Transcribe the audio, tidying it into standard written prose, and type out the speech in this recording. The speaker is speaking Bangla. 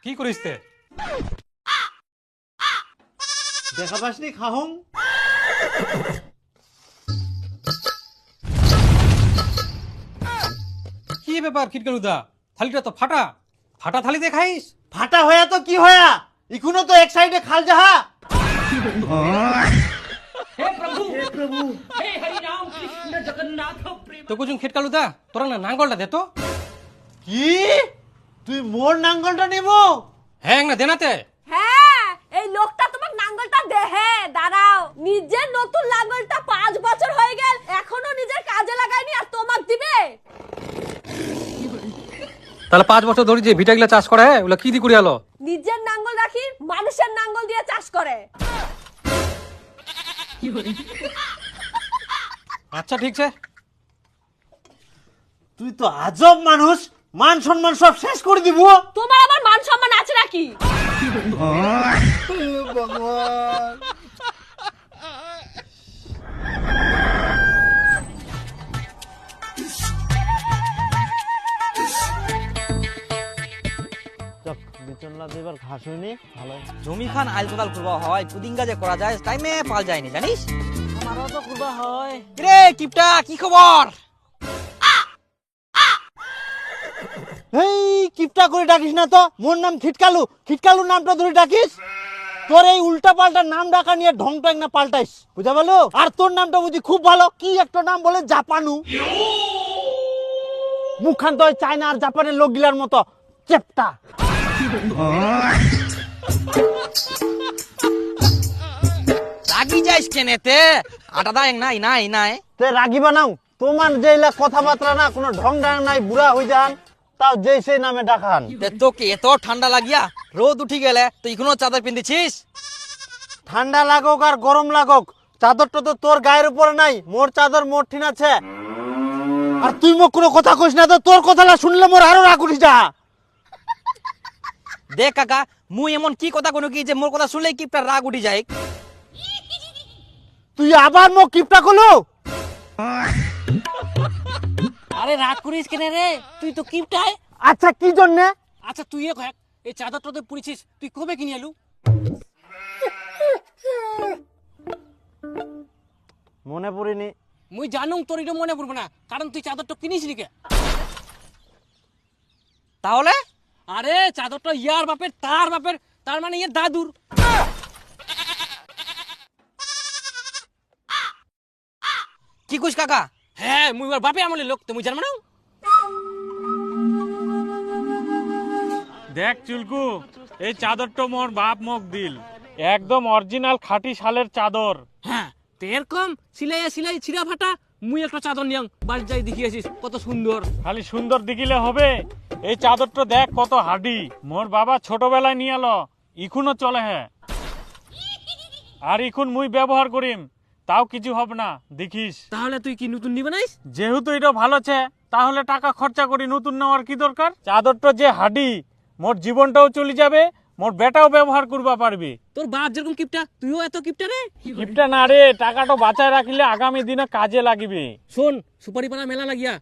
কি করিস তে? দেখা পাসনি খাহং? কি ব্যাপার খিটকালুদা, থালিটা তো ফাটা ফাটা থালি দেখাইস। ফাটা হয়া তো কি হয়া, ইখুনো তো এক সাইডে খাল যাহা। তো কুচুং খিটকালুদা, তোরা না নাঙ্গলটা দে তো। কি তুই মোর নাঙ্গলটা নেব? হ্যাঁ না দেনাতে। হ্যাঁ, এই লোকটা তোমাকে নাঙ্গলটা দেহে। দাঁড়াও, নিজের নতুন নাঙ্গলটা 5 বছর হয়ে গেল, এখনো নিজের কাজে লাগায়নি আর তোমাকে দিবে? তাহলে 5 বছর ধরে যে ভিটাগুলা চাষ করে ওগুলা কি দি করে আলো? নিজের নাঙ্গল রাখি মানুষের নাঙ্গল দিয়ে চাষ করে। আচ্ছা ঠিক আছে। তুই তো আজব মানুষ, মান সম্মান সব শেষ করে দিব। তোমার আবার মান সম্মান আছে নাকি? ভগবান, এবার ঘাস হয়নি ভালো। জমি খান আইল কোদাল করবা হয়, কুদিঙ্গা যে করা যায় টাইমে পাল যায়নি জানিস। আমারও তো করবা হয়। রে কিপটা কি খবর? এই কিপটা করে ডাকিস না তো, মোর নাম খিটকালু। খিটকালু নামটা ধরে ডাকিস। তোর এই উল্টা পাল্টা নাম ডাকা নিয়ে ঢংটা না পাল্টাইস, বুঝা গেল? আর তোর নামটা বুঝি খুব ভালো, কি একটা নাম বলে জাপানু। মুখখান তো চায়না আর জাপানের লোকগুলার মতো চেপটা। রাগি যাইস কেনেতে? আটা দাই নাই নাই নাই। তে রাগিবা নাও, তোমার যেইলা কথাবার্তা না কোনো ঢং ঢং নাই, বুড়া হই যান তাও যেই সেই নামে ডাকান। তে তোকে এত ঠান্ডা লাগিয়া রোদ উঠি গেলে তুই এখনো চাদর পিন্ধিছিস? ঠান্ডা লাগুক আর গরম লাগুক, চাদরটা তো তোর গায়ের উপরে নাই, মোর চাদর মোর ঠিন আছে। আর তুই মোক কোনো কথা কইস না তো, তোর কথাটা শুনলে মোর আরো রাগ উঠি যা। দেখ কাকা, মুই এমন কি কথা কোনো কি যে মোর কথা শুনলেই কিপটা রাগ উঠি যায়? তুই আবার মোক কিপটা কলু? আরে রাগ করিস কেন রে, তুই তো কিপটায়। আচ্ছা কি জন্যে? আচ্ছা তুই কয়েক এই চাদরটা তো পুড়েছিস, তুই কবে কিনে এলু? মনে পড়িনি। মুই জানুম তোর এটা মনে পড়বে না, কারণ তুই চাদরটা কিনিস নি। তাহলে আরে চাদরটা ইয়ার বাপের, তার বাপের, তার মানে ইয়ার দাদুর। কি কইস কাকা? হ্যাঁ মুই ওর বাপে আমলে লোক, তো মুই জানবো না? দেখ চুলকু, এই চাদরটা মোর বাপ মোক দিল, একদম অরিজিনাল খাঁটি শালের চাদর। হ্যাঁ তো এরকম সিলাই সিলাই ছিঁড়া ফাটা মুই একটা চাদর নিয়াম, বাড়ি যাই দেখিয়েছিস কত সুন্দর। খালি সুন্দর দেখিলে হবে, এই চাদরটা দেখ কত হাডি। মোর বাবা ছোটবেলায় নিয়ে এলো, ইখুনো চলে। হ্যাঁ, আর ইখুন মুই ব্যবহার করিম, তাও কিছু হবে না, দেখিস। তাহলে তুই কি নতুন নিবে নাইস? যেহেতু এটা ভালো আছে, তাহলে টাকা খরচা করি, নতুন নেওয়ার কি দরকার? চাদরটা যে হাডি, মোর জীবনটাও চলে যাবে, মোর বেটাও ব্যবহার করবা পারবি। তোর বাপ যেরকম কিপটা, তুইও এত কিপটা রে। গিফটটা না রে, টাকাটা বাঁচায় রাখিলে আগামী দিনে কাজে লাগিবে। শোন, সুপারি পানা মেলা লাগিয়া